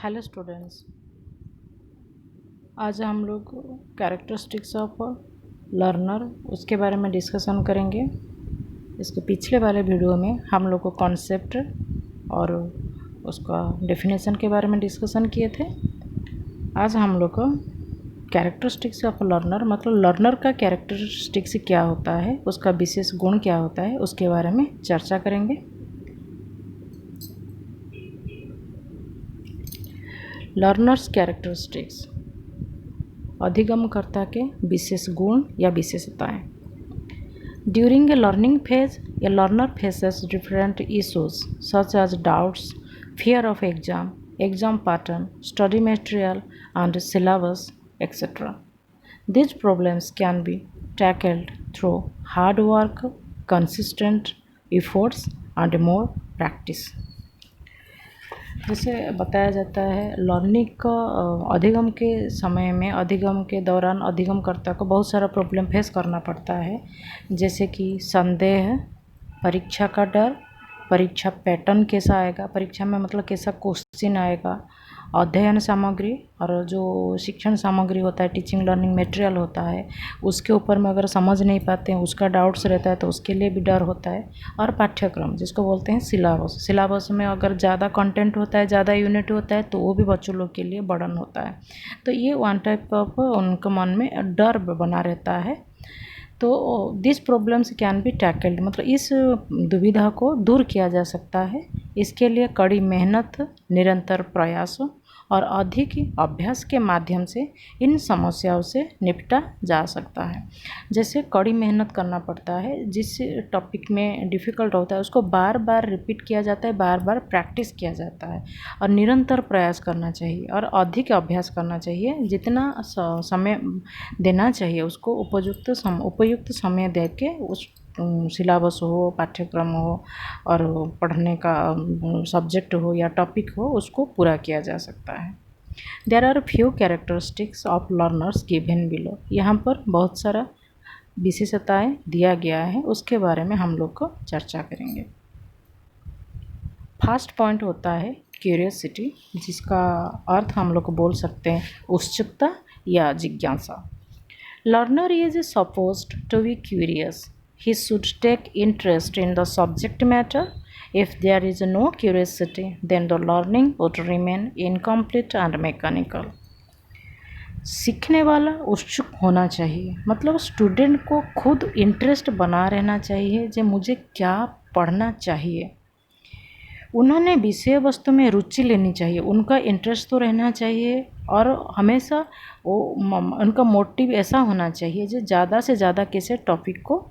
Hello students, आज हम लोग कैरेक्टरिस्टिक्स ऑफ लर्नर उसके बारे में डिस्कशन करेंगे। इसके पिछले वाले वीडियो में हम लोग को कॉन्सेप्ट और उसका डेफिनेशन के बारे में डिस्कशन किए थे। आज हम लोग को कैरेक्टरिस्टिक्स ऑफ लर्नर मतलब लर्नर का कैरेक्टरिस्टिक्स क्या होता है, उसका विशेष गुण क्या होता है, उसके बारे में चर्चा करेंगे। लर्नर्स कैरेक्टरिस्टिक्स, अधिगमकर्ता के विशेष गुण या विशेषताएं। During a learning phase a learner faces different issues such as doubts, fear of exam pattern, study material and syllabus, etc. These problems can be tackled through hard work, consistent efforts and more practice. जैसे बताया जाता है learning का अधिगम के समय में, अधिगम के दौरान अधिगमकर्ता को बहुत सारा प्रॉब्लम फेस करना पड़ता है, जैसे कि संदेह, परीक्षा का डर, परीक्षा पैटर्न कैसा आएगा, परीक्षा में मतलब कैसा क्वेश्चन आएगा, अध्ययन सामग्री और जो शिक्षण सामग्री होता है, टीचिंग लर्निंग मटेरियल होता है, उसके ऊपर में अगर समझ नहीं पाते हैं, उसका डाउट्स रहता है तो उसके लिए भी डर होता है। और पाठ्यक्रम जिसको बोलते हैं सिलेबस में अगर ज़्यादा कंटेंट होता है, ज़्यादा यूनिट होता है तो वो भी बच्चों लोग के लिए बर्डन होता है। तो ये वन टाइप ऑफ उनके मन में डर बना रहता है। तो this problems can be tackled मतलब इस दुविधा को दूर किया जा सकता है। इसके लिए कड़ी मेहनत, निरंतर प्रयास और अधिक अभ्यास के माध्यम से इन समस्याओं से निपटा जा सकता है। जैसे कड़ी मेहनत करना पड़ता है, जिस टॉपिक में डिफ़िकल्ट होता है उसको बार बार रिपीट किया जाता है, बार बार प्रैक्टिस किया जाता है और निरंतर प्रयास करना चाहिए और अधिक अभ्यास करना चाहिए। जितना समय देना चाहिए उसको उपयुक्त समय दे के उस सिलेबस हो, पाठ्यक्रम हो और पढ़ने का सब्जेक्ट हो या टॉपिक हो, उसको पूरा किया जा सकता है। There are few characteristics of learners given below. यहाँ पर बहुत सारा विशेषताएं दिया गया है, उसके बारे में हम लोग को चर्चा करेंगे। फर्स्ट पॉइंट होता है क्यूरियोसिटी, जिसका अर्थ हम लोग को बोल सकते हैं उत्सुकता या जिज्ञासा। Learner is supposed to be curious. He should take interest in the subject matter. If there is no curiosity, then the learning would remain incomplete and mechanical. सीखने वाला उत्सुक होना चाहिए, मतलब स्टूडेंट को खुद इंटरेस्ट बना रहना चाहिए जो मुझे क्या पढ़ना चाहिए। उन्होंने विषय वस्तु में रुचि लेनी चाहिए, उनका इंटरेस्ट तो रहना चाहिए और हमेशा वो उनका मोटिव ऐसा होना चाहिए जो ज़्यादा से ज़्यादा किसी टॉपिक को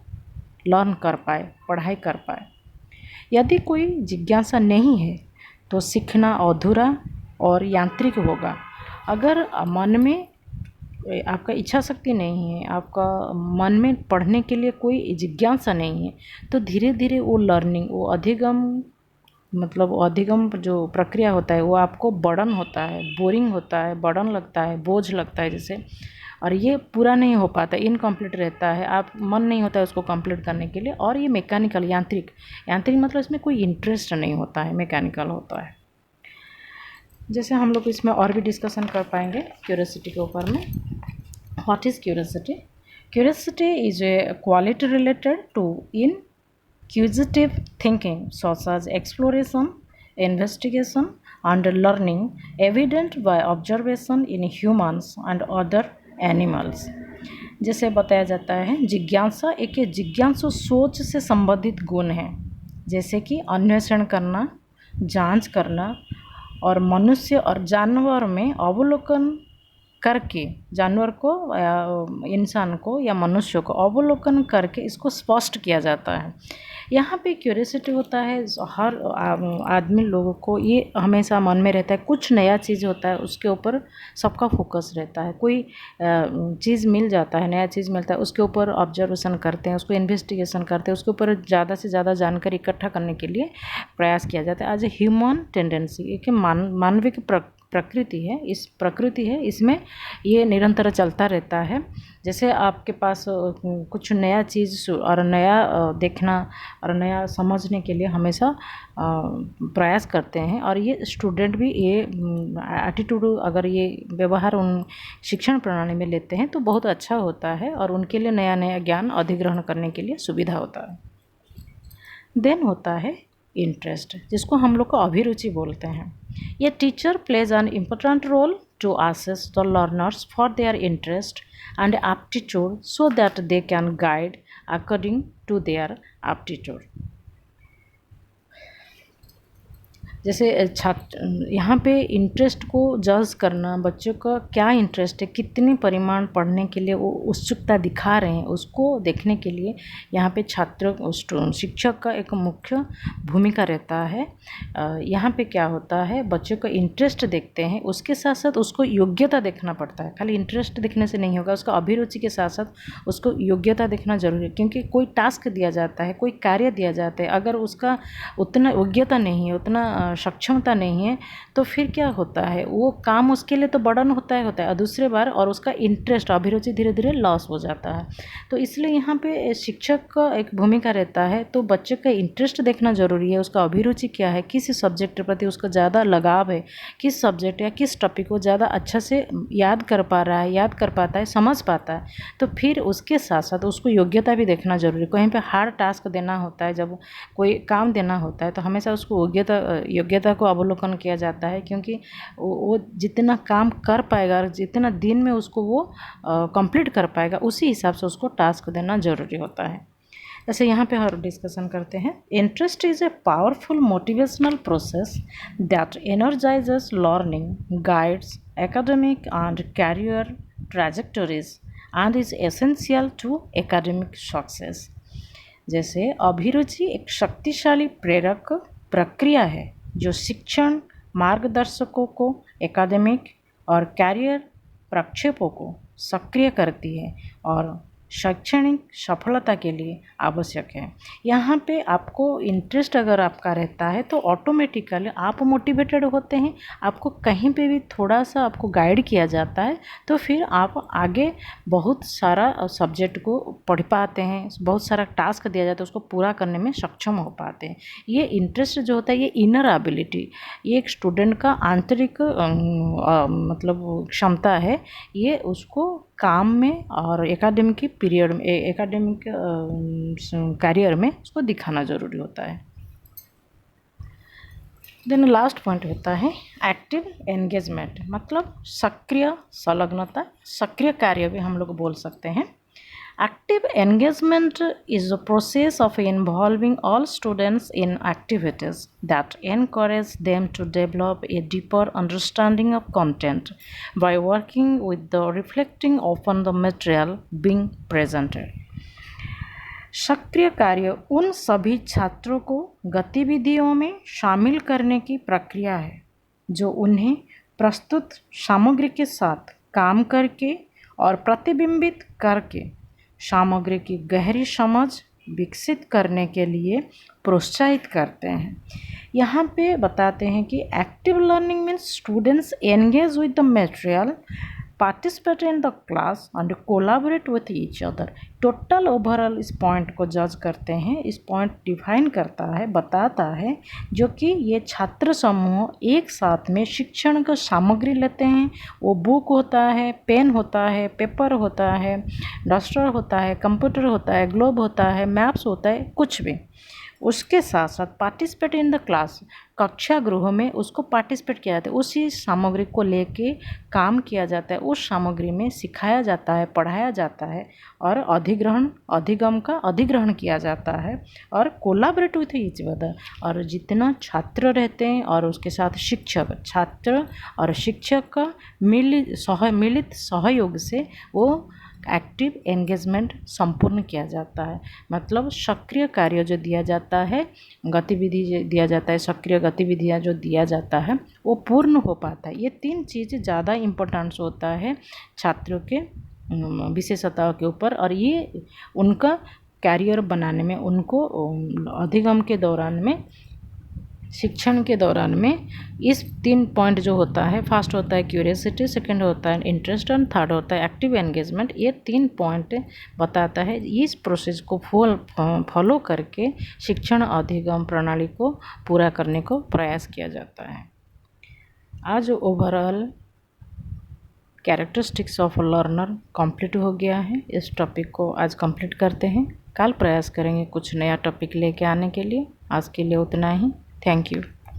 लर्न कर पाए, पढ़ाई कर पाए। यदि कोई जिज्ञासा नहीं है तो सीखना अधूरा और यांत्रिक होगा। अगर मन में आपका इच्छा शक्ति नहीं है, आपका मन में पढ़ने के लिए कोई जिज्ञासा नहीं है, तो धीरे धीरे वो लर्निंग, वो अधिगम जो प्रक्रिया होता है वो आपको बर्डन होता है, बोरिंग होता है, बर्डन लगता है, बोझ लगता है जैसे, और ये पूरा नहीं हो पाता, इनकम्प्लीट रहता है, आप मन नहीं होता है उसको कंप्लीट करने के लिए। और ये मैकेनिकल, यांत्रिक मतलब इसमें कोई इंटरेस्ट नहीं होता है, मैकेनिकल होता है। जैसे हम लोग इसमें और भी डिस्कशन कर पाएंगे क्यूरियोसिटी के ऊपर में। What is curiosity? Curiosity is a quality related to inquisitive thinking such as exploration, investigation and learning evident by observation in humans and other animals. जैसे बताया जाता है जिज्ञासा एक जिज्ञासु सोच से संबंधित गुण है, जैसे कि अन्वेषण करना, जांच करना और मनुष्य और जानवर में अवलोकन करके, जानवर को या इंसान को या मनुष्य को अवलोकन करके इसको स्पष्ट किया जाता है। यहाँ पे क्यूरियोसिटी होता है, हर आदमी लोगों को ये हमेशा मन में रहता है, कुछ नया चीज़ होता है उसके ऊपर सबका फोकस रहता है। कोई चीज़ मिल जाता है, नया चीज़ मिलता है, उसके ऊपर ऑब्जर्वेशन करते हैं, उसको इन्वेस्टिगेशन करते हैं, उसके ऊपर ज़्यादा से ज़्यादा जानकारी इकट्ठा करने के लिए प्रयास किया जाता है। एज ए ह्यूमन टेंडेंसी, एक मानविक प्रकृति है, इस प्रकृति है, इसमें ये निरंतर चलता रहता है। जैसे आपके पास कुछ नया चीज़ और नया देखना और नया समझने के लिए हमेशा प्रयास करते हैं, और ये स्टूडेंट भी ये एटीट्यूड अगर ये व्यवहार उन शिक्षण प्रणाली में लेते हैं तो बहुत अच्छा होता है और उनके लिए नया नया ज्ञान अधिग्रहण करने के लिए सुविधा होता है। देन होता है इंटरेस्ट, जिसको हम लोग को अभिरुचि बोलते हैं। ये teacher plays an important role to assess the learners for their interest and aptitude so that they can guide according to their aptitude. जैसे छात्र यहाँ पे इंटरेस्ट को जज करना, बच्चों का क्या इंटरेस्ट है, कितने परिमाण पढ़ने के लिए वो उत्सुकता दिखा रहे हैं, उसको देखने के लिए यहाँ पे छात्र शिक्षक का एक मुख्य भूमिका रहता है। यहाँ पे क्या होता है, बच्चों का इंटरेस्ट देखते हैं, उसके साथ साथ उसको योग्यता देखना पड़ता है। खाली इंटरेस्ट देखने से नहीं होगा, उसका अभिरुचि के साथ साथ उसको योग्यता देखना जरूरी है। क्योंकि कोई टास्क दिया जाता है, कोई कार्य दिया जाता है, अगर उसका उतना योग्यता नहीं है, उतना सक्षमता नहीं है, तो फिर क्या होता है, वो काम उसके लिए तो बर्डन होता है और दूसरे बार और उसका इंटरेस्ट अभिरुचि धीरे धीरे लॉस हो जाता है। तो इसलिए यहाँ पे शिक्षक का एक भूमिका रहता है। तो बच्चे का इंटरेस्ट देखना ज़रूरी है, उसका अभिरुचि क्या है, किस सब्जेक्ट के प्रति उसका ज़्यादा लगाव है, किस सब्जेक्ट या किस टॉपिक को ज़्यादा अच्छा से याद कर पा रहा है, याद कर पाता है, समझ पाता है। तो फिर उसके साथ साथ उसको योग्यता भी देखना ज़रूरी है। कहीं पर हार्ड टास्क देना होता है, जब कोई काम देना होता है तो हमेशा उसको योग्यता को अवलोकन किया जाता है, क्योंकि वो जितना काम कर पाएगा, जितना दिन में उसको वो कंप्लीट कर पाएगा, उसी हिसाब से उसको टास्क देना ज़रूरी होता है। जैसे यहाँ पे और डिस्कशन करते हैं। Interest is a powerful motivational process that energizes learning, guides academic and career trajectories and is essential to academic success. जैसे अभिरुचि एक शक्तिशाली प्रेरक प्रक्रिया है जो शिक्षण मार्गदर्शकों को एकेडमिक और कैरियर प्रक्षेपों को सक्रिय करती है और शैक्षणिक सफलता के लिए आवश्यक है। यहाँ पे आपको इंटरेस्ट अगर आपका रहता है तो ऑटोमेटिकली आप मोटिवेटेड होते हैं, आपको कहीं पे भी थोड़ा सा आपको गाइड किया जाता है तो फिर आप आगे बहुत सारा सब्जेक्ट को पढ़ पाते हैं, बहुत सारा टास्क दिया जाता है उसको पूरा करने में सक्षम हो पाते हैं। ये इंटरेस्ट जो होता है, ये इनर एबिलिटी, ये एक स्टूडेंट का आंतरिक मतलब क्षमता है, ये उसको काम में और एकेडमिक पीरियड में, एकेडमिक करियर में उसको दिखाना ज़रूरी होता है। देन लास्ट पॉइंट होता है एक्टिव एंगेजमेंट, मतलब सक्रिय संलग्नता, सक्रिय कार्य भी हम लोग बोल सकते हैं। Active engagement is a process of involving all students in activities that encourage them to develop a deeper understanding of content by working with the reflecting upon the material being presented. सक्रिय कार्य उन सभी छात्रों को गतिविधियों में शामिल करने की प्रक्रिया है जो उन्हें प्रस्तुत सामग्री के साथ काम करके और प्रतिबिंबित करके सामग्री की गहरी समझ विकसित करने के लिए प्रोत्साहित करते हैं। यहाँ पे बताते हैं कि active learning means students engage with the material, participate in the class and collaborate with each other. Total overall इस पॉइंट को जज करते हैं, इस पॉइंट डिफाइन करता है, बताता है जो कि ये छात्र समूह एक साथ में शिक्षण का सामग्री लेते हैं। वो बुक होता है, पेन होता है, पेपर होता है, डस्टर होता है, कंप्यूटर होता है, ग्लोब होता है, मैप्स होता है, कुछ भी। उसके साथ साथ पार्टिसिपेट इन द क्लास, कक्षा गृह में उसको पार्टिसिपेट किया जाता है, उसी सामग्री को लेके काम किया जाता है, उस सामग्री में सिखाया जाता है, पढ़ाया जाता है और अधिगम का अधिग्रहण किया जाता है और कोलाबरेट विथ ईच अदर। और जितना छात्र रहते हैं और उसके साथ शिक्षक, छात्र और शिक्षक का मिलित सहयोग से वो एक्टिव एंगेजमेंट संपूर्ण किया जाता है। मतलब सक्रिय कार्य जो दिया जाता है, गतिविधि जो दिया जाता है, सक्रिय गतिविधियाँ जो दिया जाता है वो पूर्ण हो पाता है। ये तीन चीज़ ज़्यादा इम्पोर्टेंस होता है छात्रों के विशेषताओं के ऊपर, और ये उनका कैरियर बनाने में, उनको अधिगम के दौरान में शिक्षण के दौरान में इस 3 पॉइंट जो होता है, फर्स्ट होता है क्यूरियोसिटी, सेकंड होता है इंटरेस्ट और थर्ड होता है एक्टिव एंगेजमेंट। ये 3 पॉइंट बताता है इस प्रोसेस को फॉलो करके शिक्षण अधिगम प्रणाली को पूरा करने को प्रयास किया जाता है। आज overall characteristics of learner complete हो गया है। इस टॉपिक को आज कंप्लीट करते हैं। कल प्रयास करेंगे कुछ नया टॉपिक लेके आने के लिए। आज के लिए उतना ही। Thank you.